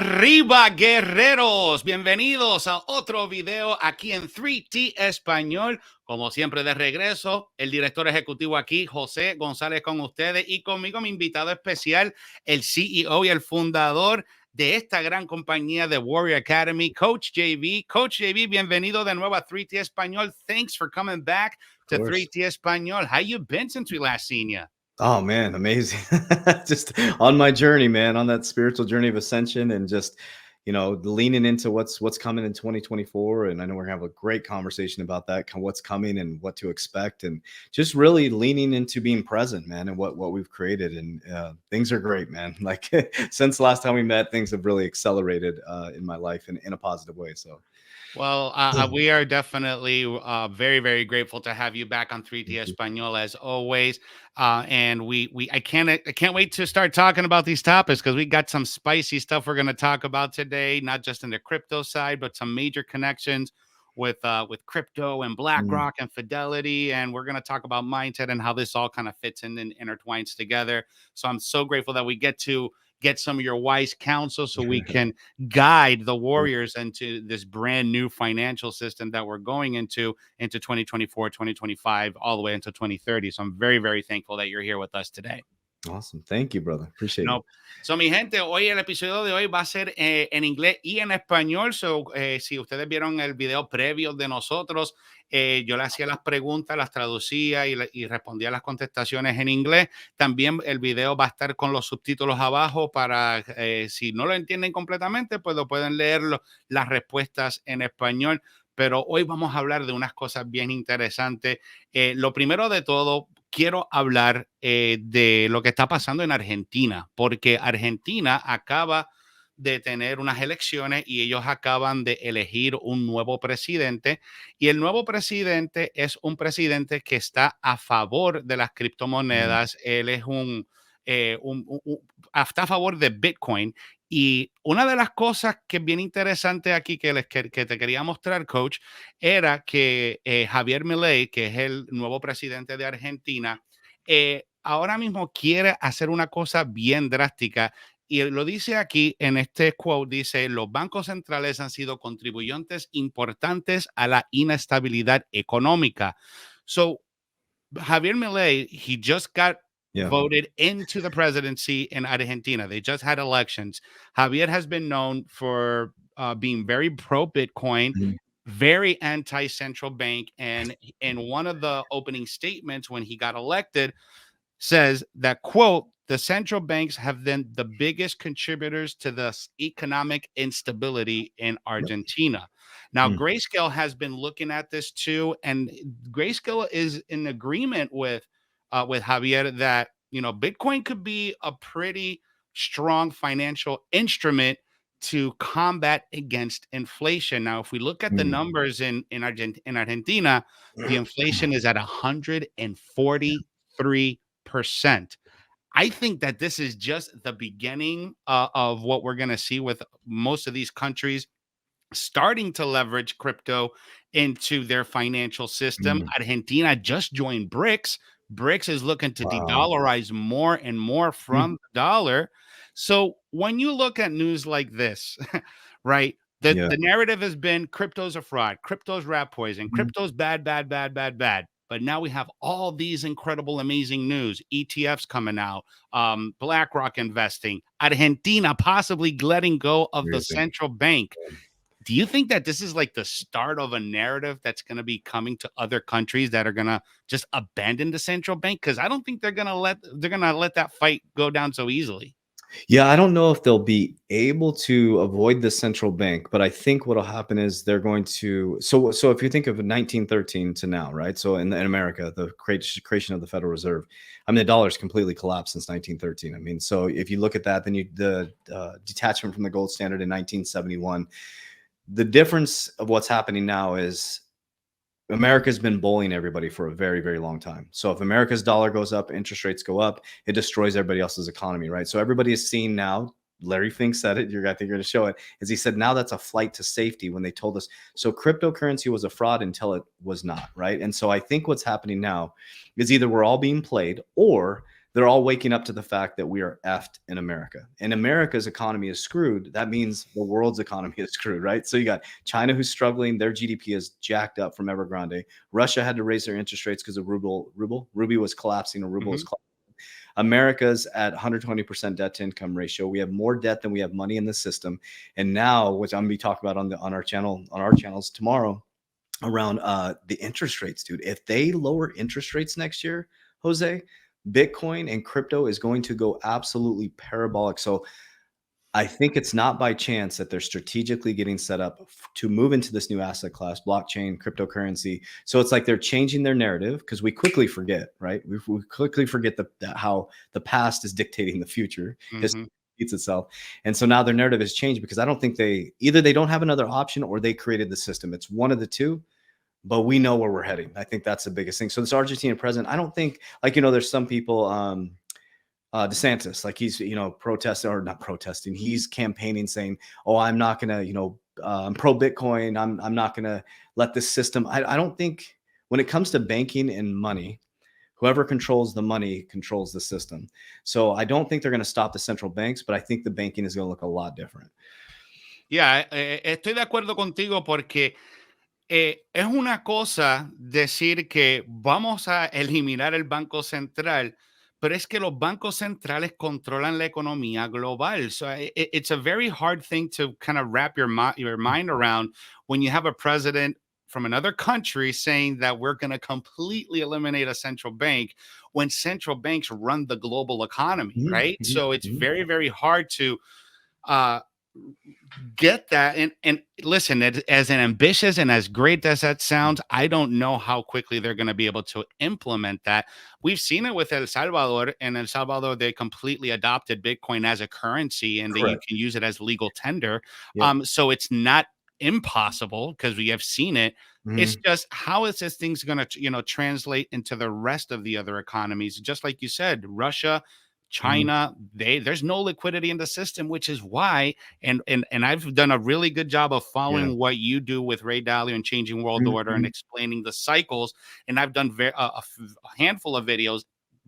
Arriba, guerreros. Bienvenidos a otro video aquí en 3T Español. Como siempre, de regreso, el director ejecutivo aquí, José González, con ustedes y conmigo mi invitado especial, el CEO y el fundador de esta gran compañía de Warrior Academy, Coach JV. Coach JV, bienvenido de nuevo a 3T Español. Thanks for coming back to 3T Español. How you been since we last seen you? Oh man, amazing. Just on my journey, man, on that spiritual journey of ascension and just, leaning into what's coming in 2024. And I know we're gonna have a great conversation about that, what's coming and what to expect, and just really leaning into being present, man, and what we've created. And things are great, man. Like since last time we met, things have really accelerated in my life in a positive way. So Well, we are definitely very, very grateful to have you back on 3T thank you. Español as always. And I can't wait to start talking about these topics because we got some spicy stuff we're going to talk about today, not just in the crypto side, but some major connections with crypto and Mm, BlackRock and Fidelity. And we're going to talk about mindset and how this all kind of fits in and intertwines together. So I'm so grateful that we get to get some of your wise counsel so we can guide the Warriors into this brand new financial system that we're going into 2024, 2025, all the way into 2030. So I'm very, very thankful that you're here with us today. Awesome. Thank you, brother. Appreciate it. No. So, mi gente, hoy el episodio de hoy va a ser en inglés y en español. So, si ustedes vieron el video previo de nosotros, yo le hacía las preguntas, las traducía y respondía las contestaciones en inglés. También el video va a estar con los subtítulos abajo para, si no lo entienden completamente, pues lo pueden leer las respuestas en español. Pero hoy vamos a hablar de unas cosas bien interesantes. Lo primero de todo, quiero hablar de lo que está pasando en Argentina, porque Argentina acaba de tener unas elecciones y ellos acaban de elegir un nuevo presidente, y el nuevo presidente es un presidente que está a favor de las Mm, criptomonedas. Él es está a favor de Bitcoin. Y una de las cosas que es bien interesante aquí que te quería mostrar, coach, era que Javier Milei, que es el nuevo presidente de Argentina, ahora mismo quiere hacer una cosa bien drástica. Y lo dice aquí en este quote, dice, los bancos centrales han sido contribuyentes importantes a la inestabilidad económica. So, Javier Milei, he just got yeah. voted into the presidency in Argentina. They just had elections. Javier has been known for being very pro Bitcoin, Mhm. very anti central bank. And in one of the opening statements when he got elected, says that, quote, the central banks have been the biggest contributors to the economic instability in Yep. Argentina. Now, Mm, Grayscale has been looking at this too, and Grayscale is in agreement with Javier that, Bitcoin could be a pretty strong financial instrument to combat against inflation. Now, if we look at the mm. numbers in Argentina, the inflation is at 143%. I think that this is just the beginning of what we're going to see with most of these countries starting to leverage crypto into their financial system. Mm. Argentina just joined BRICS. BRICS is looking to Wow. de-dollarize more and more Mm, from the dollar. So when you look at news like this, right? yeah. The narrative has been crypto's a fraud, crypto's rat poison, Mhm. crypto's bad, bad, bad, bad, bad. But now we have all these incredible, amazing news. ETFs coming out, BlackRock investing, Argentina possibly letting go of the Crazy. central bank. Do you think that this is like the start of a narrative that's going to be coming to other countries that are going to just abandon the central bank? Because I don't think they're gonna let that fight go down so easily. Yeah, I don't know if they'll be able to avoid the central bank, but I think what'll happen is they're going to. So if you think of 1913 to now, right? So in America, the creation of the Federal Reserve, I mean, the dollar's completely collapsed since 1913. I mean, so if you look at that, then the detachment from the gold standard in 1971. The difference of what's happening now is America's been bullying everybody for a very, very long time. So if America's dollar goes up, interest rates go up, it destroys everybody else's economy, right? So everybody is seeing now. Larry Fink said it. I think you're going to show it. Is he said now that's a flight to safety when they told us. So cryptocurrency was a fraud until it was not, right? And so I think what's happening now is either we're all being played or they're all waking up to the fact that we are effed in America, and America's economy is screwed. That means the world's economy is screwed, right? So you got China who's struggling. Their GDP is jacked up from Evergrande. Russia had to raise their interest rates because of Ruby was collapsing, or ruble was collapsing. America's at 120% debt to income ratio. We have more debt than we have money in the system. And now, which I'm gonna be talking about on our channels tomorrow, around the interest rates, dude. If they lower interest rates next year, Jose, Bitcoin and crypto is going to go absolutely parabolic. So I think it's not by chance that they're strategically getting set up to move into this new asset class, blockchain, cryptocurrency. So it's like they're changing their narrative, because we quickly forget, right? We quickly forget that how the past is dictating the future. History repeats itself. And so now their narrative has changed, because I don't think they don't have another option, or they created the system. It's one of the two. But we know where we're heading. I think that's the biggest thing. So this Argentine president, I don't think, like, there's some people, DeSantis, like, he's, protesting, or not protesting, he's campaigning saying, oh, I'm not going to, I'm pro Bitcoin. I'm not going to let this system. I don't think, when it comes to banking and money, whoever controls the money controls the system. So I don't think they're going to stop the central banks, but I think the banking is going to look a lot different. Yeah, estoy de acuerdo contigo porque es una cosa decir que vamos a eliminar el Banco Central, pero es que los bancos centrales controlan la economía global. So it's a very hard thing to kind of wrap your mind around when you have a president from another country saying that we're going to completely eliminate a central bank when central banks run the global economy, right? So it's very, very hard to get that. And listen, as ambitious and as great as that sounds, I don't know how quickly they're going to be able to implement that. We've seen it with El Salvador. In El Salvador, they completely adopted Bitcoin as a currency, and that you can use it as legal tender. So it's not impossible, because we have seen it. It's just, how is this thing's going to translate into the rest of the other economies? Just like you said, Russia, China, there's no liquidity in the system, which is why, and I've done a really good job of following what you do with Ray Dalio and Changing World Order, and explaining the cycles. And I've done a handful of videos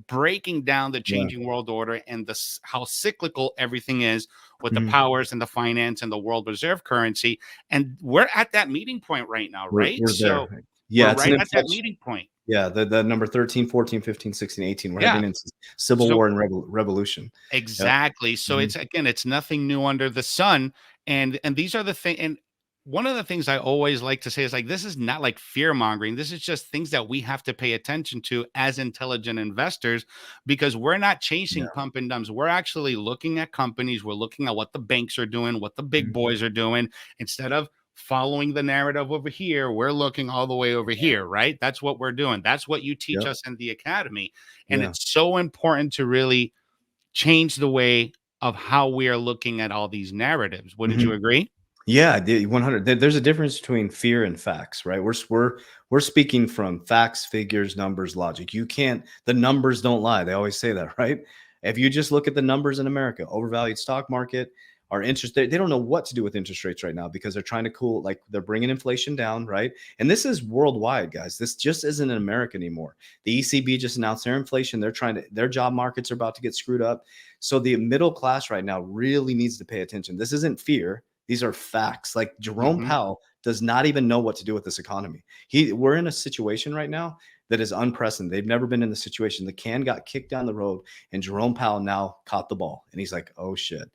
breaking down the Changing World Order and how cyclical everything is with the powers and the finance and the world reserve currency. And we're at that meeting point right now, right? We're so there. Yeah, we're right at that meeting point. Yeah, the number 13, 14, 15, 16, 18. We're heading into civil war and revolution. Exactly. So it's nothing new under the sun. And these are the things. And one of the things I always like to say is, like, this is not like fear mongering. This is just things that we have to pay attention to as intelligent investors, because we're not chasing pump and dumps. We're actually looking at companies. We're looking at what the banks are doing, what the big boys are doing, instead of following the narrative over here. We're looking all the way over here, right? That's what we're doing. That's what you teach us in the academy. And it's so important to really change the way of how we are looking at all these narratives. Wouldn't you agree? Yeah, 100. There's a difference between fear and facts, right? We're speaking from facts, figures, numbers, logic. The numbers don't lie. They always say that, right? If you just look at the numbers in America, overvalued stock market, our interest, they don't know what to do with interest rates right now, because they're trying to cool, like, they're bringing inflation down, right? And this is worldwide, guys. This just isn't in America anymore. The ECB just announced their inflation. Their job markets are about to get screwed up. So the middle class right now really needs to pay attention. This isn't fear. These are facts. Like, Jerome Powell does not even know what to do with this economy. We're in a situation right now that is unprecedented. They've never been in this situation. The can got kicked down the road, and Jerome Powell now caught the ball, and he's like, oh shit.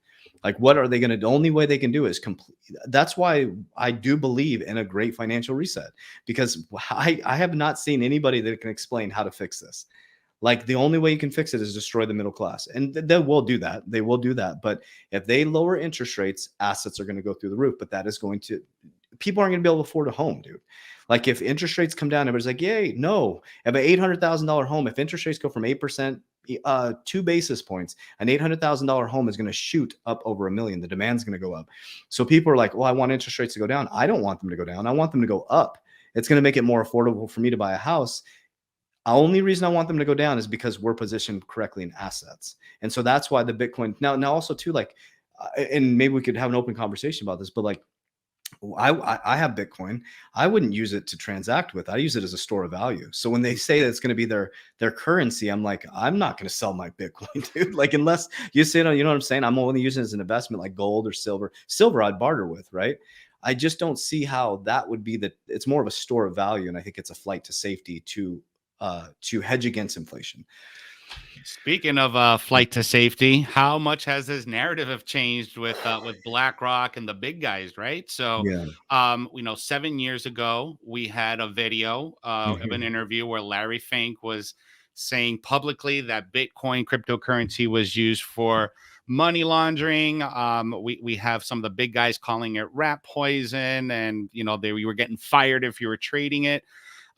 Like, what are they going to do? The only way they can do is complete. That's why I do believe in a great financial reset, because I have not seen anybody that can explain how to fix this. Like, the only way you can fix it is destroy the middle class. And they will do that. They will do that. But if they lower interest rates, assets are going to go through the roof. But that is going to, people aren't going to be able to afford a home, dude. Like, if interest rates come down, everybody's like, yay, no. If an $800,000 home, if interest rates go from 8%, 2 basis points, an $800,000 home is going to shoot up over $1 million. The demand's going to go up. So people are like, well, I want interest rates to go down. I don't want them to go down. I want them to go up. It's going to make it more affordable for me to buy a house. The only reason I want them to go down is because we're positioned correctly in assets. And so that's why the Bitcoin now also too, like, and maybe we could have an open conversation about this, but like, I have Bitcoin. I wouldn't use it to transact with. I use it as a store of value. So when they say that it's going to be their currency, I'm like, I'm not going to sell my Bitcoin, dude. Like unless you say, you know what I'm saying? I'm only using it as an investment, like gold or silver. Silver I'd barter with, right? I just don't see how that would be it's more of a store of value, and I think it's a flight to safety to hedge against inflation. Speaking of flight to safety, how much has this narrative have changed with BlackRock and the big guys, right? So, Yeah. 7 years ago, we had a video of an interview where Larry Fink was saying publicly that Bitcoin cryptocurrency was used for money laundering. We have some of the big guys calling it rat poison, and you were getting fired if you were trading it.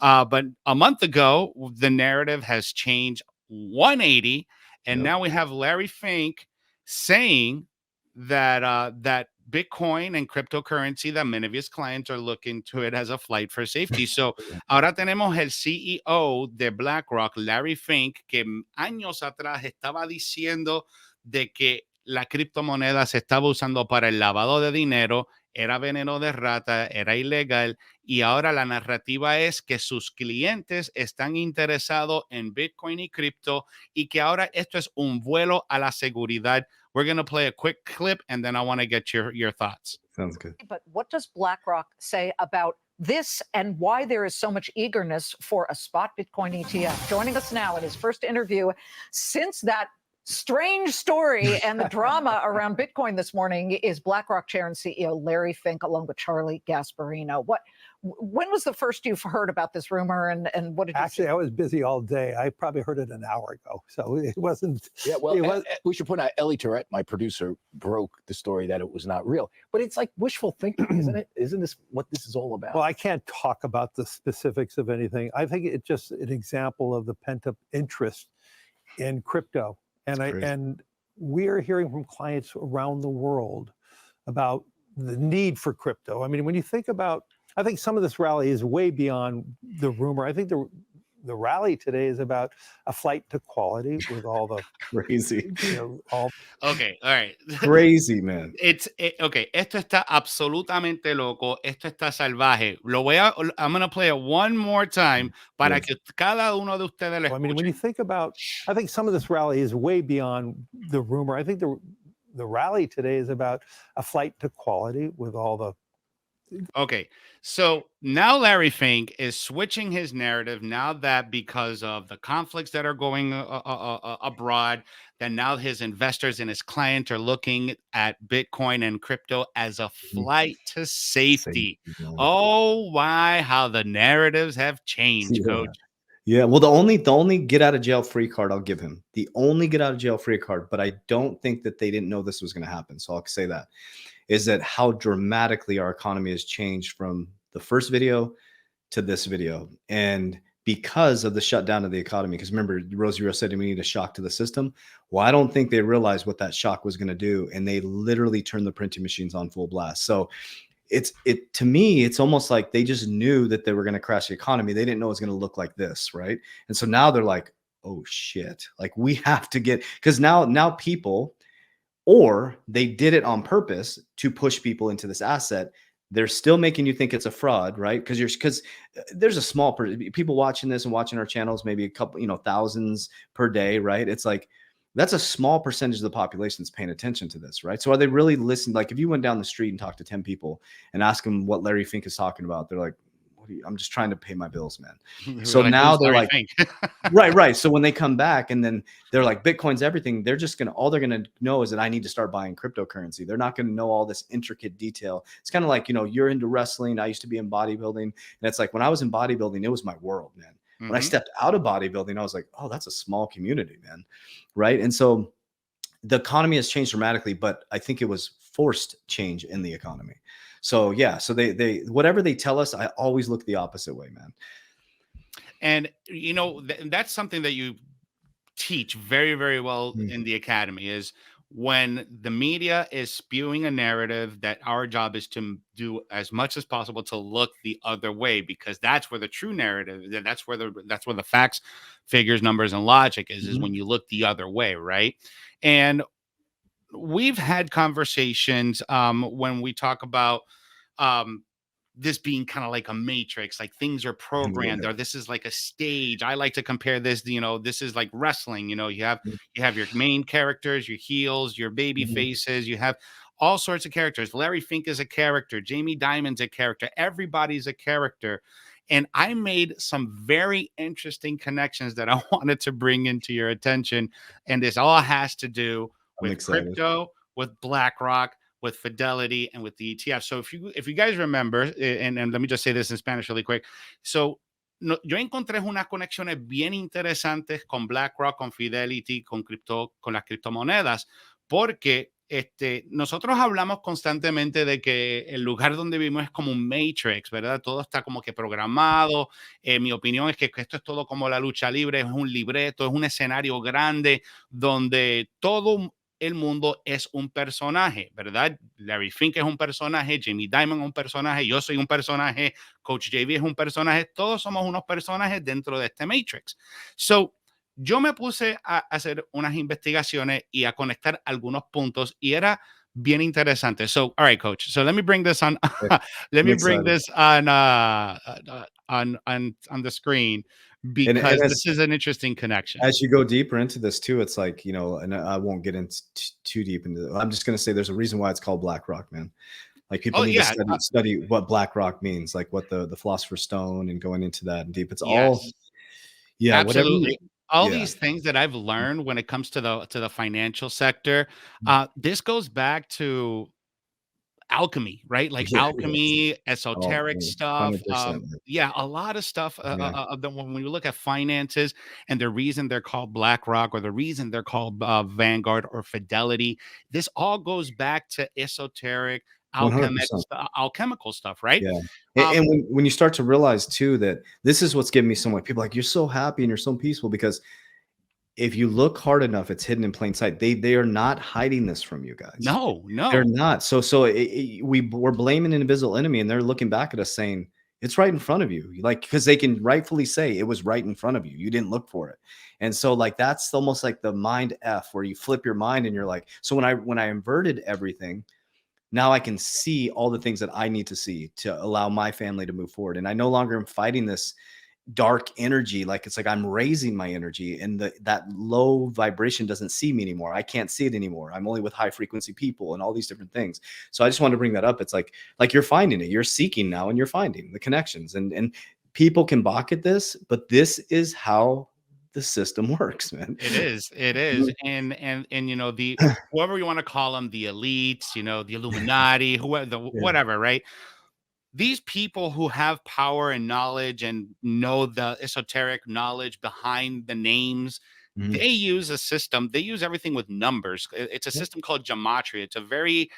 But a month ago, the narrative has changed 180, and Yep. now we have Larry Fink saying that Bitcoin and cryptocurrency, that many of his clients are looking to it as a flight for safety. So ahora tenemos el CEO de BlackRock, Larry Fink, que años atrás estaba diciendo de que la criptomoneda se estaba usando para el lavado de dinero, era veneno de rata, era ilegal, y ahora la narrativa es que sus clientes están interesados en Bitcoin y cripto y que ahora esto es un vuelo a la seguridad. We're going to play a quick clip and then I want to get your thoughts. Sounds good. But what does BlackRock say about this and why there is so much eagerness for a spot Bitcoin ETF? Joining us now in his first interview since that strange story and the drama around Bitcoin this morning is BlackRock Chair and CEO Larry Fink, along with Charlie Gasparino. When was the first you've heard about this rumor, and what did you Actually, see? I was busy all day. I probably heard it an hour ago, so it wasn't. Yeah, well, it was, we should point out Ellie Tourette, my producer, broke the story that it was not real. But it's like wishful thinking, isn't it? Isn't this what this is all about? well, I can't talk about the specifics of anything. I think it's just an example of the pent-up interest in crypto, and we are hearing from clients around the world about the need for crypto. I mean, when you think about, I think some of this rally is way beyond the rumor. I think the rally today is about a flight to quality with all the Crazy. Okay, all right. Crazy, man. Okay, esto está absolutamente loco, esto está salvaje. I'm going to play it one more time para que cada uno de ustedes lo escuche. I mean, when you think about, I think some of this rally is way beyond the rumor. I think the rally today is about a flight to quality with all the. Okay, so now Larry Fink is switching his narrative now that because of the conflicts that are going abroad, that now his investors and his clients are looking at Bitcoin and crypto as a flight to safety. Oh, why, how the narratives have changed, Coach. Yeah, well, the only get out of jail free card I'll give him. The only get out of jail free card, but I don't think that they didn't know this was going to happen. So I'll say that. Is that how dramatically our economy has changed from the first video to this video. And because of the shutdown of the economy, because remember, Rosie said we need a shock to the system. Well, I don't think they realized what that shock was going to do. And they literally turned the printing machines on full blast. So to me, it's almost like they just knew that they were going to crash the economy. They didn't know it was going to look like this, right? And so now they're like, oh shit, like we have to get, because now people, or they did it on purpose to push people into this asset. They're still making you think it's a fraud, right? Because there's a small people watching this and watching our channels, maybe a couple, thousands per day, right? It's like that's a small percentage of the population that's paying attention to this, right? So are they really listening? Like if you went down the street and talked to 10 people and asked them what Larry Fink is talking about, they're like, I'm just trying to pay my bills, man. So now they're like, right. So when they come back and then they're like, Bitcoin's everything. They're just all they're going to know is that I need to start buying cryptocurrency. They're not going to know all this intricate detail. It's kind of like, you're into wrestling. I used to be in bodybuilding. And it's like, when I was in bodybuilding, it was my world, man. When I stepped out of bodybuilding, I was like, oh, that's a small community, man. Right. And so the economy has changed dramatically, but I think it was forced change in the economy. So yeah, so they whatever they tell us, I always look the opposite way, man. And that's something that you teach very, very well in the academy, is when the media is spewing a narrative, that our job is to do as much as possible to look the other way, because that's where the true narrative, that's where the facts, figures, numbers, and logic is when you look the other way, right? And we've had conversations when we talk about this being kind of like a matrix, like things are programmed, or this is like a stage. I like to compare this, this is like wrestling. You have your main characters, your heels, your baby faces, you have all sorts of characters. Larry Fink is a character, Jamie Dimon's a character, everybody's a character. And I made some very interesting connections that I wanted to bring into your attention. And this all has to do with crypto, with BlackRock, with Fidelity, and with the ETF. So if you guys remember, and let me just say this in Spanish really quick. So yo encontré unas conexiones bien interesantes con BlackRock, con Fidelity, con las criptomonedas, porque nosotros hablamos constantemente de que el lugar donde vivimos es como un matrix, ¿verdad? Todo está como que programado. Mi opinión es que esto es todo como la lucha libre, es un libreto, es un escenario grande donde todo el mundo es un personaje, ¿verdad? Larry Fink es un personaje, Jamie Dimon es un personaje, yo soy un personaje, Coach JV es un personaje, todos somos unos personajes dentro de este matrix. So, yo me puse a hacer unas investigaciones y a conectar algunos puntos y era bien interesante. So, all right, Coach. So let me bring this on. Let me bring this on the screen because this is an interesting connection. As you go deeper into this too, it's like, and I won't get into too deep into it. I'm just going to say there's a reason why it's called BlackRock, man. Like people need to study what BlackRock means, like what the Philosopher's Stone and going into that and deep. It's all, absolutely. All these things that I've learned when it comes to the financial sector, this goes back to alchemy, right? Like alchemy, esoteric stuff. A lot of stuff. When you look at finances and the reason they're called BlackRock or the reason they're called Vanguard or Fidelity, this all goes back to esoteric, alchemical stuff, right? Yeah. And when you start to realize too that this is what's giving me so much, people are like, you're so happy and you're so peaceful, because if you look hard enough, it's hidden in plain sight. They are not hiding this from you guys. No, they're not. So we're blaming an invisible enemy, and they're looking back at us saying it's right in front of you, like, because they can rightfully say it was right in front of you. You didn't look for it. And so like that's almost like the mind F, where you flip your mind and you're like, so when I inverted everything, now I can see all the things that I need to see to allow my family to move forward. And I no longer am fighting this dark energy. Like it's like I'm raising my energy, and that low vibration doesn't see me anymore. I can't see it anymore. I'm only with high frequency people and all these different things. So I just wanted to bring that up. It's like you're finding it, you're seeking now, and you're finding the connections, and people can balk at this, but this is how the system works, man. It is. And the whoever you want to call them, the elites, the Illuminati, whoever, whatever, right? These people who have power and knowledge and know the esoteric knowledge behind the names, they use a system. They use everything with numbers. It's a system called gematria. It's a very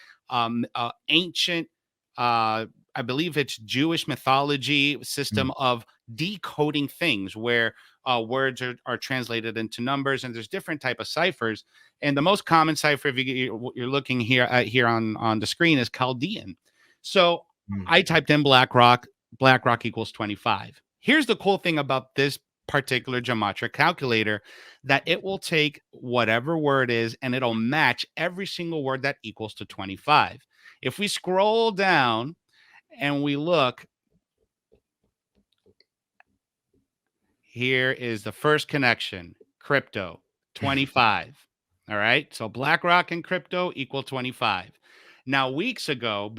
ancient, I believe it's Jewish mythology system of decoding things where words are translated into numbers, and there's different type of ciphers. And the most common cipher, if you're looking here on the screen, is Chaldean. So I typed in BlackRock equals 25. Here's the cool thing about this particular gematria calculator, that it will take whatever word is and it'll match every single word that equals to 25. If we scroll down and we look, here is the first connection, crypto, 25. All right. So BlackRock and crypto equal 25. Now, weeks ago,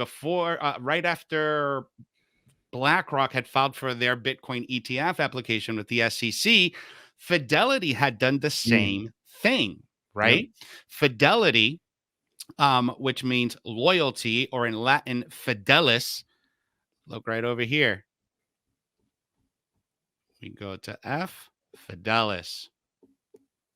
right after BlackRock had filed for their Bitcoin ETF application with the SEC, Fidelity had done the same thing, right? Fidelity, which means loyalty, or in Latin, fidelis. Look right over here. We go to F, fidelis.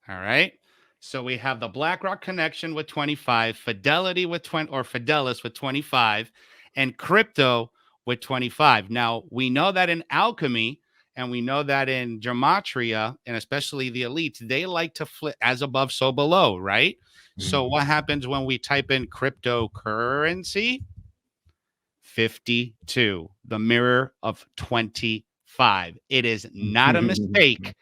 All right. So we have the BlackRock connection with 25, Fidelity with 20, or Fidelis with 25, and crypto with 25. Now, we know that in alchemy, and we know that in gematria, and especially the elites, they like to flip as above, so below, right? So what happens when we type in cryptocurrency? 52, the mirror of 25. It is not a mistake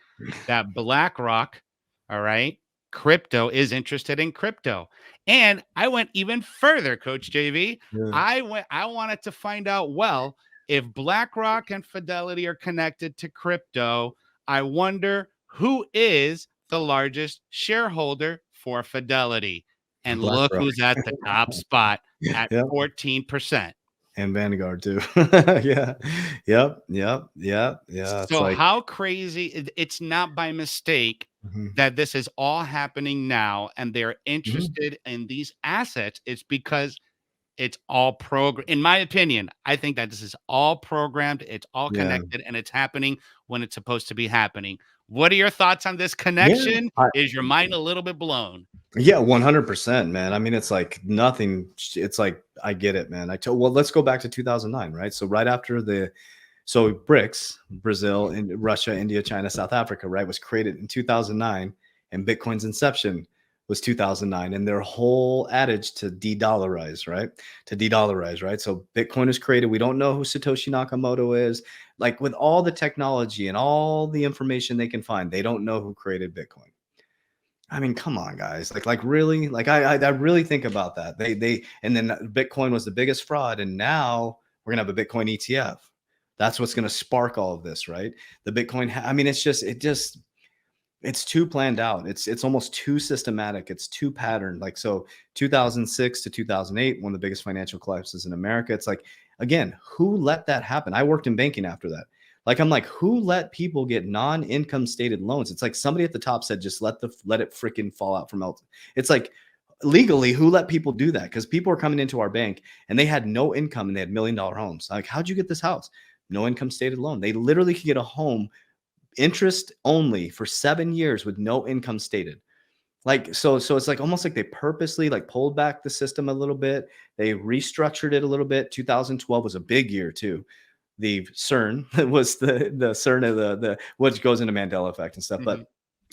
that BlackRock, all right, crypto is interested in crypto. And I went even further, Coach JV. Yeah. I wanted to find out, well, if BlackRock and Fidelity are connected to crypto, I wonder who is the largest shareholder for Fidelity. And look BlackRock. who's at the top spot at Yep. 14%. And Vanguard too. Yeah. Yep. It's So like, how crazy, it's not by mistake mhm, that this is all happening now and they're mhm. interested in these assets. It's because it's all programmed. In my opinion, I think that this is all programmed, it's all Yeah. connected, and it's happening when it's supposed to be happening. What are your thoughts on this Yeah. connection? Is your mind a little bit blown? Yeah, 100%, man. I mean, it's like nothing. It's like, I get it, man. Well, let's go back to 2009, right? So right after so BRICS, Brazil, Russia, India, China, South Africa, right, was created in 2009, and Bitcoin's inception was 2009, and their whole adage to de-dollarize, right? To de-dollarize, right? So Bitcoin was created. We don't know who Satoshi Nakamoto is. Like, with all the technology and all the information they can find, they don't know who created Bitcoin. I mean, come on, guys. Like really? Like I really think about that. And then Bitcoin was the biggest fraud, and now we're gonna have a Bitcoin ETF. That's what's gonna spark all of this, right? The Bitcoin. I mean, it's too planned out. It's almost too systematic. It's too patterned. Like, so 2006 to 2008, one of the biggest financial collapses in America. It's like, again, who let that happen? I worked in banking after that. Like, I'm like, who let people get non-income stated loans? It's like somebody at the top said, just let it freaking fall out from Elton. It's like, legally, who let people do that? Because people were coming into our bank and they had no income and they had $1 million homes. Like, how'd you get this house? No income stated loan. They literally could get a home interest only for 7 years with no income stated. Like, so it's like almost like they purposely like pulled back the system a little bit. They restructured it a little bit. 2012 was a big year too. The CERN was the CERN of the which goes into Mandela effect and stuff. Mhm. But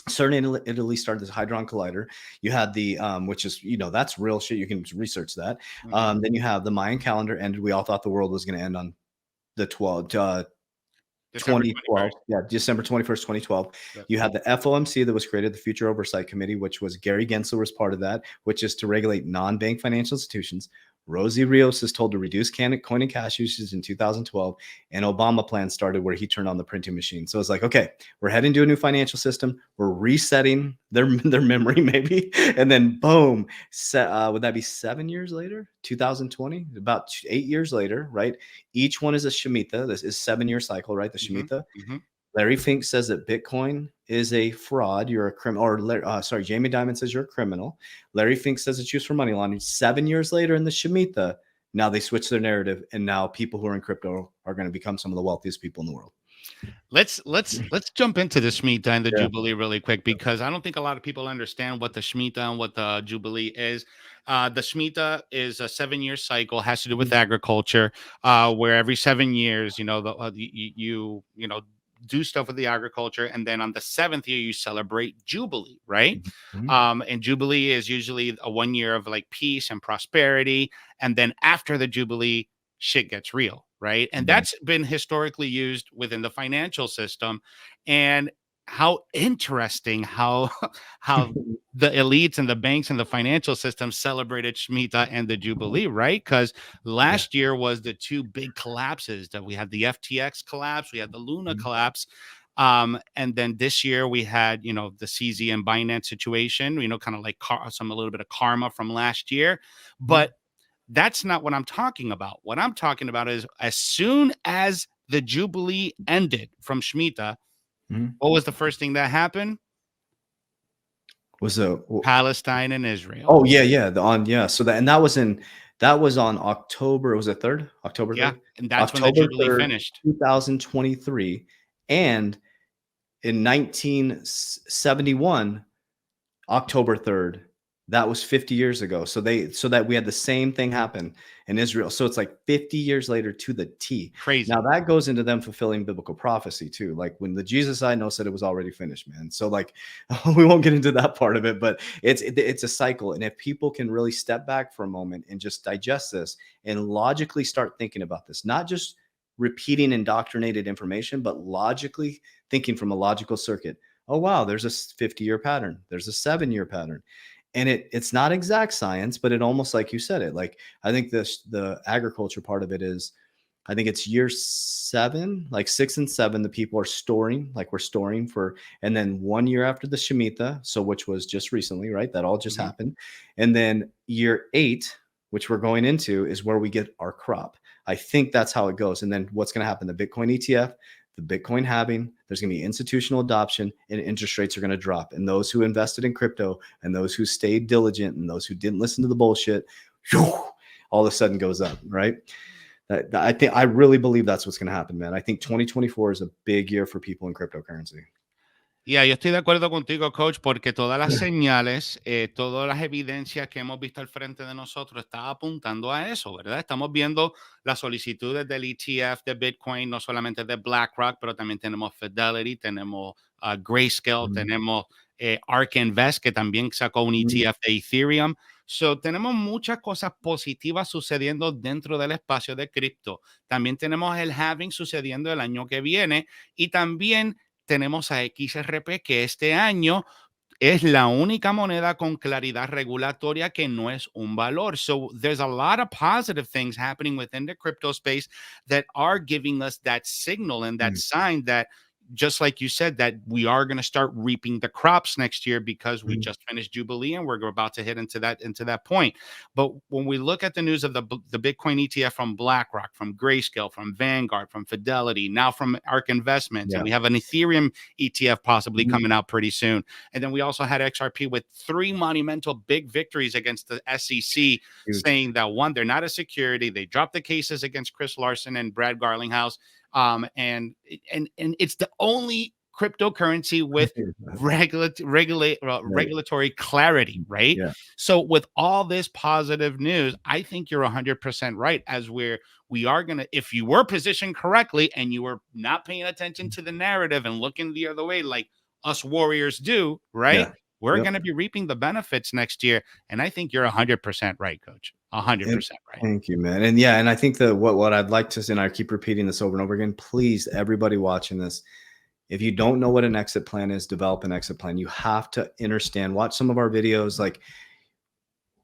CERN in Italy started this Hadron Collider. You had the which is, that's real shit. You can research that. Mhm. Then you have the Mayan calendar ended. We all thought the world was going to end on the December 2012. 21st. Yeah, December 21st, 2012. Yep. You had the FOMC that was created, the Future Oversight Committee, which was Gary Gensler was part of that, which is to regulate non-bank financial institutions. Rosie Rios is told to reduce coin and cash usage in 2012, and Obama plan started where he turned on the printing machine. So it's like, okay, we're heading to a new financial system. We're resetting their memory maybe, and then boom, would that be 7 years later? 2020, about 8 years later, right? Each one is a Shemitah. This is 7-year cycle, right? The Shemitah. Mhm. Larry Fink says that Bitcoin is a fraud. You're a criminal. Or Jamie Dimon says you're a criminal. Larry Fink says it's used for money laundering. 7 years later in the Shemitah, now they switch their narrative, and now people who are in crypto are going to become some of the wealthiest people in the world. Let's jump into the Shemitah and the Yeah. Jubilee really quick, because I don't think a lot of people understand what the Shemitah and what the Jubilee is. The Shemitah is a 7-year cycle, has to do with agriculture, where every 7 years, you do stuff with the agriculture, and then on the 7th year you celebrate Jubilee, right? Mhm. And Jubilee is usually a 1 year of like peace and prosperity, and then after the Jubilee, shit gets real, right? And Yeah. that's been historically used within the financial system. And how interesting how the elites and the banks and the financial system celebrated Shemitah and the Jubilee, right? Because last year was the two big collapses that we had: the FTX collapse, we had the Luna collapse. And then this year we had, the CZ and Binance situation, kind of like a little bit of karma from last year. But that's not what I'm talking about. What I'm talking about is, as soon as the Jubilee ended from Shemitah, Mhm. what was the first thing that happened? Was a Palestine and Israel. Oh yeah. So that was on October. Was it 3rd? October 3rd? Yeah, and that's when the October Jubilee 3rd, finished. 2023. And in 1971, October 3rd, that was 50 years ago. So that we had the same thing happen in Israel. So it's like 50 years later to the T. Crazy. Now that goes into them fulfilling biblical prophecy too. Like when the Jesus I know said it was already finished, man. So like we won't get into that part of it, but it's a cycle. And if people can really step back for a moment and just digest this and logically start thinking about this, not just repeating indoctrinated information, but logically thinking from a logical circuit. oh wow, there's a 50-year pattern, there's a 7-year pattern. And it's not exact science, but it almost, like you said it, like I think the agriculture part of it is, I think it's year 7, like 6 and 7, the people are storing, like we're storing for, and then 1 year after the Shemitah, so which was just recently, right? That all just happened. And then year 8, which we're going into, is where we get our crop. I think that's how it goes. And then what's going to happen? The Bitcoin ETF, the Bitcoin halving, there's going to be institutional adoption, and interest rates are going to drop. And those who invested in crypto and those who stayed diligent and those who didn't listen to the bullshit, all of a sudden goes up, right? I really believe that's what's going to happen, man. I think 2024 is a big year for people in cryptocurrency. Yeah, yo estoy de acuerdo contigo, coach, porque todas las señales, todas las evidencias que hemos visto al frente de nosotros está apuntando a eso, ¿verdad? Estamos viendo las solicitudes del ETF de Bitcoin, no solamente de BlackRock, pero también tenemos Fidelity, tenemos Grayscale, tenemos ARK Invest, que también sacó un ETF de Ethereum. So, tenemos muchas cosas positivas sucediendo dentro del espacio de cripto. También tenemos el halving sucediendo el año que viene y también tenemos a XRP, que este año es la única moneda con claridad regulatoria que no es un valor. So there's a lot of positive things happening within the crypto space that are giving us that signal and that sign that, just like you said, that we are going to start reaping the crops next year because we just finished Jubilee and we're about to hit into that point. But when we look at the news of the Bitcoin ETF from BlackRock, from Grayscale, from Vanguard, from Fidelity, now from ARK Investments, and we have an Ethereum ETF possibly coming out pretty soon. And then we also had XRP with 3 monumental big victories against the SEC, saying that, one, they're not a security. They dropped the cases against Chris Larson and Brad Garlinghouse. And it's the only cryptocurrency with regulatory clarity, right? Yeah. So with all this positive news, I think you're 100% right. As we are going to, if you were positioned correctly and you were not paying attention to the narrative and looking the other way, like us warriors do, right? Yeah. We're going to be reaping the benefits next year. And I think you're 100% right, coach. 100% right. Thank you, man. And yeah, and I think that what I'd like to, and I keep repeating this over and over again, please, everybody watching this, if you don't know what an exit plan is, develop an exit plan. You have to understand, watch some of our videos. Like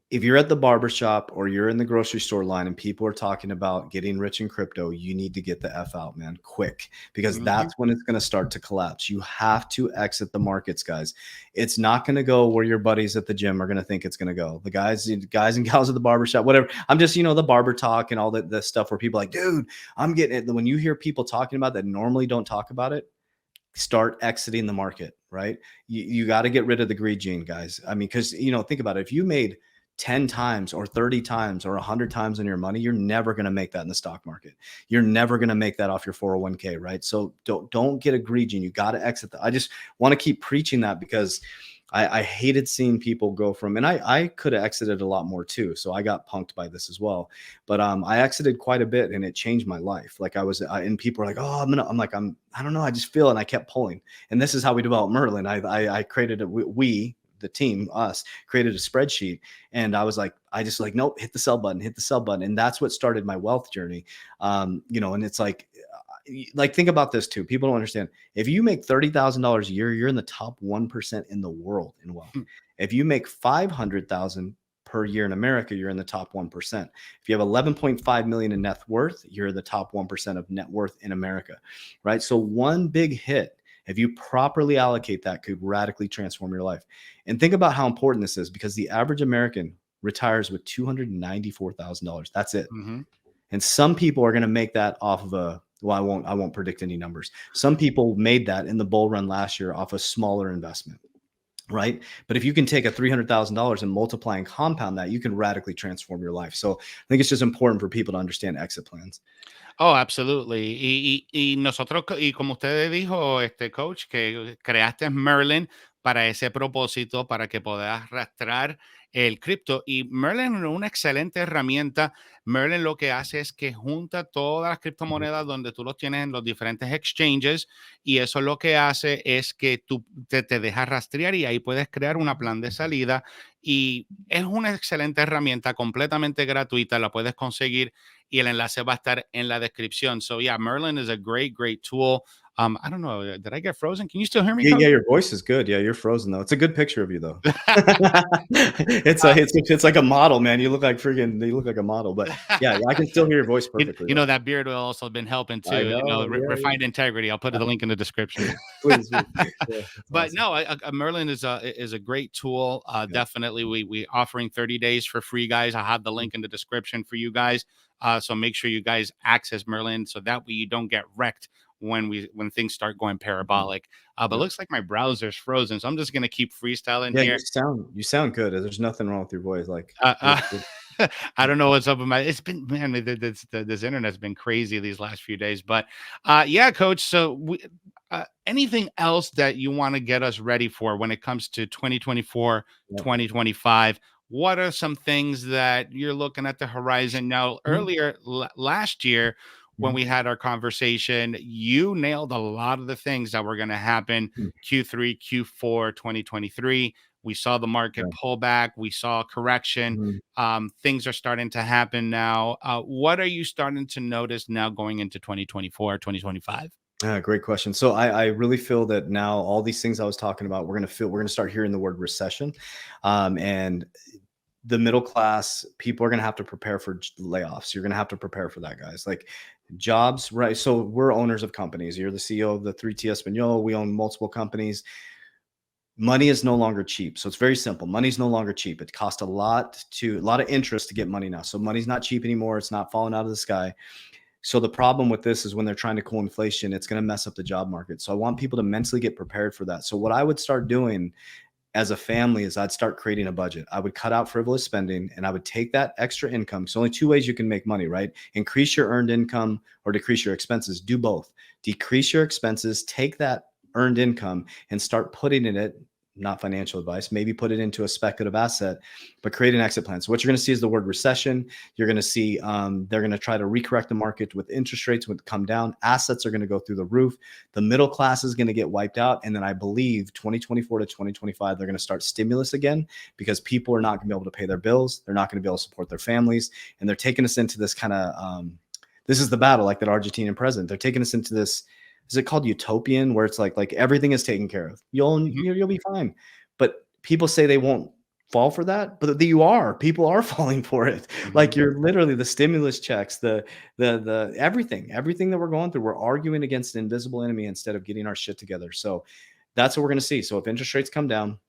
if you're at the barbershop or you're in the grocery store line and people are talking about getting rich in crypto, you need to get the F out, man, quick, because that's when it's going to start to collapse. You have to exit the markets, guys. It's not going to go where your buddies at the gym are going to think it's going to go. The guys and gals at the barbershop, whatever. I'm just, the barber talk and all the stuff where people are like, dude, I'm getting it. When you hear people talking about that normally don't talk about it, start exiting the market, right? You got to get rid of the greed gene, guys. I mean, because, think about it. If you made 10 times or 30 times or 100 times on your money, you're never going to make that in the stock market. You're never going to make that off your 401k, right? So don't get a greed gene. You got to exit I just want to keep preaching that because I hated seeing people go from, and I could have exited a lot more too. So I got punked by this as well. But I exited quite a bit and it changed my life. Like and people are like, oh, I don't know. I just feel it. And I kept pulling. And this is how we developed Merlin. I created the team, us, created a spreadsheet. And I was like, nope, hit the sell button. And that's what started my wealth journey. And it's like, think about this too. People don't understand. If you make $30,000 a year, you're in the top 1% in the world in wealth. If you make $500,000 per year in America, you're in the top 1%. If you have 11.5 million in net worth, you're the top 1% of net worth in America, right? So one big hit, if you properly allocate that, could radically transform your life. And think about how important this is, because the average American retires with $294,000. That's it. And some people are going to make that off of I won't predict any numbers. Some people made that in the bull run last year off a smaller investment, right? But if you can take a $300,000 and multiply and compound that, you can radically transform your life. So I think it's just important for people to understand exit plans. Oh, absolutely. Y nosotros, y como usted dijo, coach, que creaste Merlin para ese propósito, para que puedas rastrear el cripto. Y Merlin es una excelente herramienta. Merlin lo que hace es que junta todas las criptomonedas donde tú los tienes en los diferentes exchanges, y eso lo que hace es que tú te dejas rastrear y ahí puedes crear una plan de salida. Y es una excelente herramienta, completamente gratuita, la puedes conseguir y el enlace va a estar en la descripción. So yeah, Merlin is a great tool. I don't know. Did I get frozen? Can you still hear me? Yeah, Coach? your voice is good. Yeah, you're frozen though. It's a good picture of you though. It's like a model, man. You look like a model. But yeah, I can still hear your voice perfectly. You know, that beard will also been helping too. I You know, know. Yeah, refined integrity. I'll put the link in the description. please. Yeah, that's But awesome. no, Merlin is a great tool. Definitely, we offering 30 days for free, guys. I have the link in the description for you guys. So make sure you guys access Merlin so that way you don't get wrecked when things start going parabolic. But Yeah. looks like my browser's frozen, so I'm just gonna keep freestyling Yeah, here. you sound good. There's nothing wrong with your voice. Like, Uh, I don't know what's up with my. It's been, man, this internet's been crazy these last few days. But yeah, Coach. So anything else that you want to get us ready for when it comes to 2024, Yeah. 2025? What are some things that you're looking at the horizon now? Earlier last year, when we had our conversation, you nailed a lot of the things that were going to happen Q3, Q4, 2023. We saw the market pull back. We saw a correction. Things are starting to happen now. What are you starting to notice now going into 2024, 2025? Great question. So I really feel that now all these things I was talking about, we're gonna start hearing the word recession, and the middle class people are gonna have to prepare for layoffs. You're gonna have to prepare for that, guys. Like jobs, right? So we're owners of companies. You're the CEO of the 3T Español. We own multiple companies. Money is no longer cheap. So it's very simple. Money's no longer cheap. It costs a lot of interest to get money now. So money's not cheap anymore. It's not falling out of the sky. So the problem with this is when they're trying to cool inflation, it's going to mess up the job market. So I want people to mentally get prepared for that. So what I would start doing as a family is I'd start creating a budget. I would cut out frivolous spending and I would take that extra income. So only two ways you can make money, right? Increase your earned income or decrease your expenses. Do both. Decrease your expenses, take that earned income and start putting in it, not financial advice, maybe put it into a speculative asset, but create an exit plan. So what you're going to see is the word recession. You're going to see they're going to try to recorrect the market with interest rates would come down. Assets are going to go through the roof. The middle class is going to get wiped out. And then I believe 2024 to 2025, they're going to start stimulus again because people are not going to be able to pay their bills. They're not going to be able to support their families. And they're taking us into this kind of, this is the battle, like that Argentinian president. They're taking us into this, is it called utopian, where it's like everything is taken care of. You'll be fine. But people say they won't fall for that, but you are. People are falling for it. Like you're literally the stimulus checks, the everything that we're going through. We're arguing against an invisible enemy instead of getting our shit together. So that's what we're going to see. So if interest rates come down,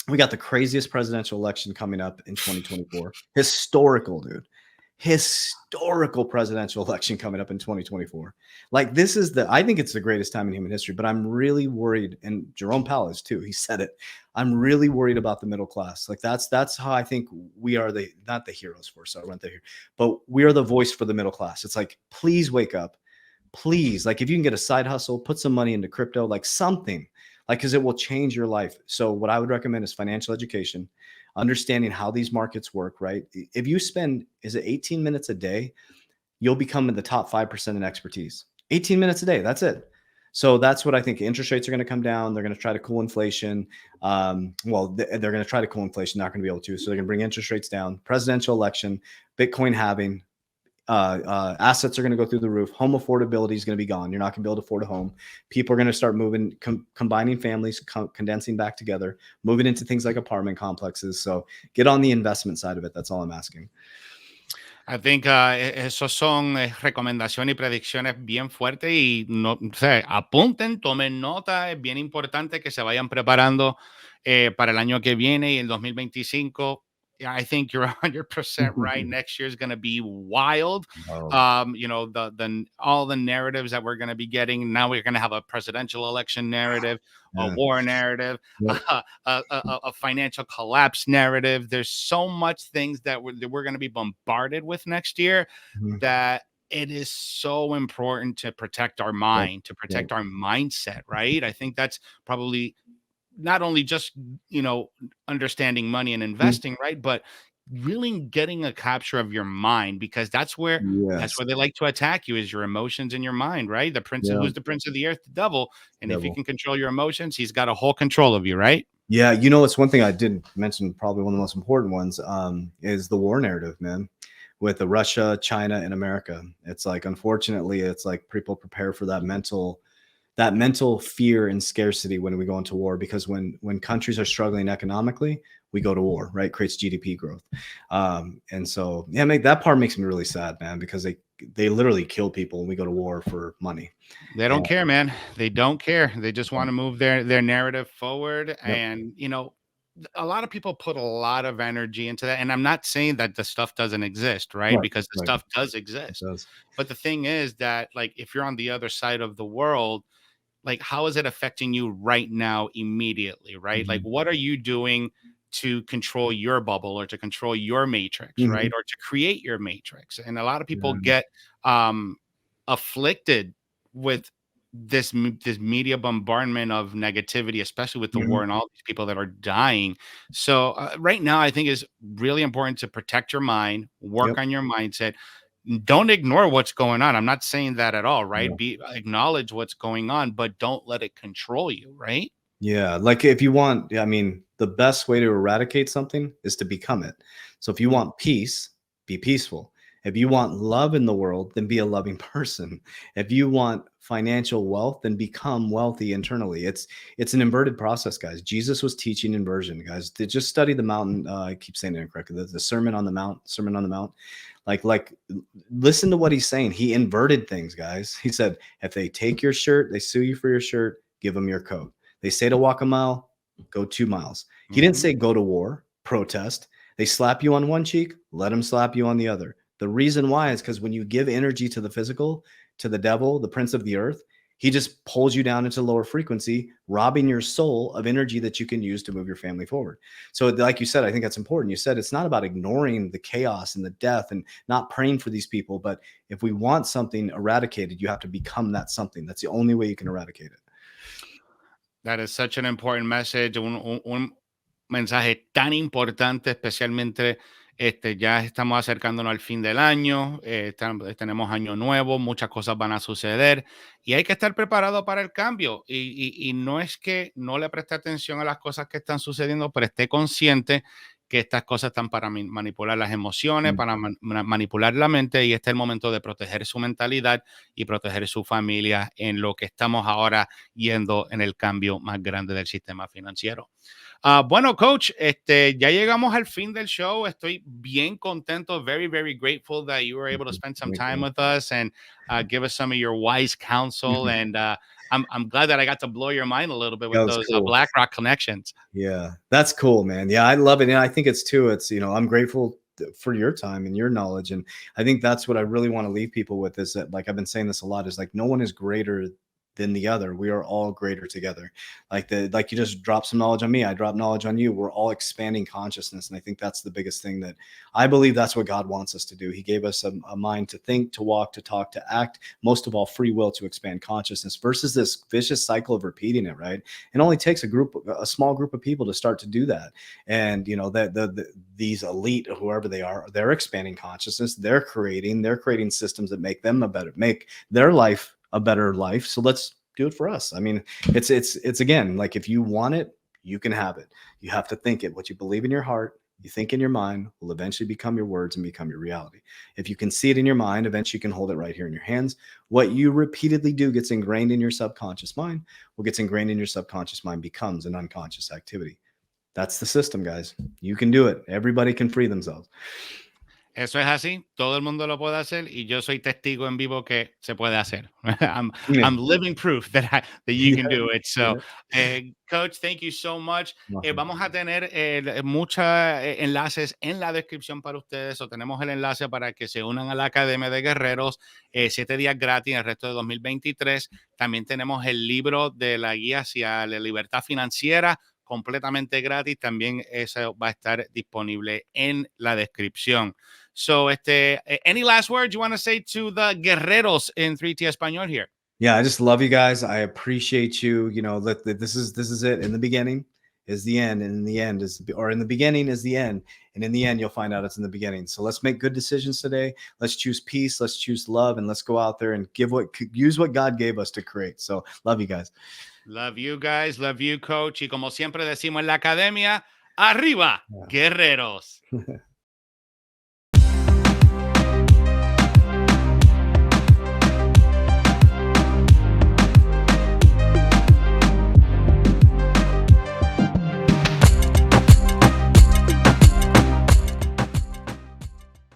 we got the craziest presidential election coming up in 2024. Historical, dude. Historical presidential election coming up in 2024. Like this is I think it's the greatest time in human history, but I'm really worried, and Jerome Powell is too. He said it. I'm really worried about the middle class. Like that's how I think we are not the heroes for, so I went there, but we are the voice for the middle class. It's like, please wake up. Please, like if you can get a side hustle, put some money into crypto, like something, like, because it will change your life. So what I would recommend is financial education, understanding how these markets work, right? If you spend, is it 18 minutes a day, you'll become in the top 5% in expertise. 18 minutes a day, that's it. So that's what I think. Interest rates are going to come down. They're going to try to cool inflation. Well, they're going to try to cool inflation, not going to be able to. So they're going to bring interest rates down. Presidential election, Bitcoin halving, assets are going to go through the roof. Home affordability is going to be gone. You're not going to be able to afford a home. People are going to start moving, combining families, condensing back together, moving into things like apartment complexes. So get on the investment side of it. That's all I'm asking. I think esos son recomendaciones y predicciones bien fuertes y no, o sea, apunten, tomen nota, es bien importante que se vayan preparando para el año que viene y el 2025. I think you're 100% right. Next year is going to be wild. You know, all the narratives that we're going to be getting. Now we're going to have a presidential election narrative, a war narrative, a financial collapse narrative. There's so much things that we're going to be bombarded with next year that it is so important to protect our mind, to protect our mindset, right? I think that's probably not only just, you know, understanding money and investing, right? But really getting a capture of your mind, because that's where they like to attack you, is your emotions and your mind, right? The prince, who's the prince of the earth, the devil. And if you can control your emotions, he's got a whole control of you, right? Yeah. You know, it's one thing I didn't mention, probably one of the most important ones, is the war narrative, man, with the Russia, China, and America. It's like, unfortunately, it's like people prepare for that mental that mental fear and scarcity when we go into war, because when countries are struggling economically, we go to war, right? Creates GDP growth. And so, yeah, that part makes me really sad, man, because they literally kill people when we go to war for money. They don't care, man. They don't care. They just want to move their narrative forward. Yep. And, you know, a lot of people put a lot of energy into that. And I'm not saying that the stuff doesn't exist, right? Because the stuff does exist. But the thing is that, like, if you're on the other side of the world, like, how is it affecting you right now, immediately, right? Like, what are you doing to control your bubble or to control your matrix, right? Or to create your matrix? And a lot of people get afflicted with this media bombardment of negativity, especially with the war and all these people that are dying. So right now, I think it's really important to protect your mind, work on your mindset. Don't ignore what's going on. I'm not saying that at all, right? Acknowledge what's going on, but don't let it control you, right? Yeah, like if you want, I mean, the best way to eradicate something is to become it. So if you want peace, be peaceful. If you want love in the world, then be a loving person. If you want financial wealth, then become wealthy internally. It's an inverted process, guys. Jesus was teaching inversion, guys. To just study the mountain. I keep saying it incorrectly. The Sermon on the Mount. Like, listen to what he's saying. He inverted things, guys. He said, if they take your shirt, they sue you for your shirt, give them your coat. They say to walk a mile, go 2 miles. He didn't say go to war, protest. They slap you on one cheek, let them slap you on the other. The reason why is because when you give energy to the physical, to the devil, the prince of the earth, he just pulls you down into lower frequency, robbing your soul of energy that you can use to move your family forward. So like you said, I think that's important. You said it's not about ignoring the chaos and the death and not praying for these people. But if we want something eradicated, you have to become that something. That's the only way you can eradicate it. That is such an important message. Un mensaje tan importante, especialmente ya estamos acercándonos al fin del año, tenemos año nuevo, muchas cosas van a suceder y hay que estar preparado para el cambio. Y no es que no le preste atención a las cosas que están sucediendo, pero esté consciente que estas cosas están para manipular las emociones, para manipular la mente, y este es el momento de proteger su mentalidad y proteger su familia en lo que estamos ahora yendo en el cambio más grande del sistema financiero. Bueno, coach, ya llegamos al fin del show. Estoy bien contento, very, very grateful that you were able to spend some time with us and give us some of your wise counsel. And I'm glad that I got to blow your mind a little bit with those BlackRock connections. Yeah, that's cool, man. Yeah, I love it. And I think it's, you know, I'm grateful for your time and your knowledge. And I think that's what I really want to leave people with, is that, like, I've been saying this a lot, is like, no one is greater than the other. We are all greater together. Like you just dropped some knowledge on me, I dropped knowledge on you. We're all expanding consciousness. And I think that's the biggest thing, that I believe that's what God wants us to do. He gave us a mind to think, to walk, to talk, to act, most of all free will to expand consciousness, versus this vicious cycle of repeating it, right? It only takes a small group of people to start to do that. And, you know, these elite, whoever they are, they're expanding consciousness. They're creating systems that make their life a better life. So let's do it for us. I mean, it's again, like, if you want it, you can have it. You have to think it. What you believe in your heart, you think in your mind, will eventually become your words and become your reality. If you can see it in your mind, eventually you can hold it right here in your hands. What you repeatedly do gets ingrained in your subconscious mind. What gets ingrained in your subconscious mind becomes an unconscious activity. That's the system, guys. You can do it. Everybody can free themselves. Eso es así, todo el mundo lo puede hacer, y yo soy testigo en vivo que se puede hacer. I'm living proof that you can do it. So, Coach, thank you so much. Vamos a tener muchos enlaces en la descripción para ustedes. O tenemos el enlace para que se unan a la Academia de Guerreros, 7 días gratis el resto de 2023. También tenemos el libro de la guía hacia la libertad financiera, completamente gratis. También eso va a estar disponible en la descripción. So, any last words you want to say to the guerreros in 3T Español here? Yeah, I just love you guys. I appreciate you. You know, this is it. In the beginning is the end, and in the end in the beginning is the end, and in the end you'll find out it's in the beginning. So let's make good decisions today. Let's choose peace. Let's choose love, and let's go out there and use what God gave us to create. So love you guys. Love you guys. Love you, Coach. Y como siempre decimos en la academia, arriba, guerreros.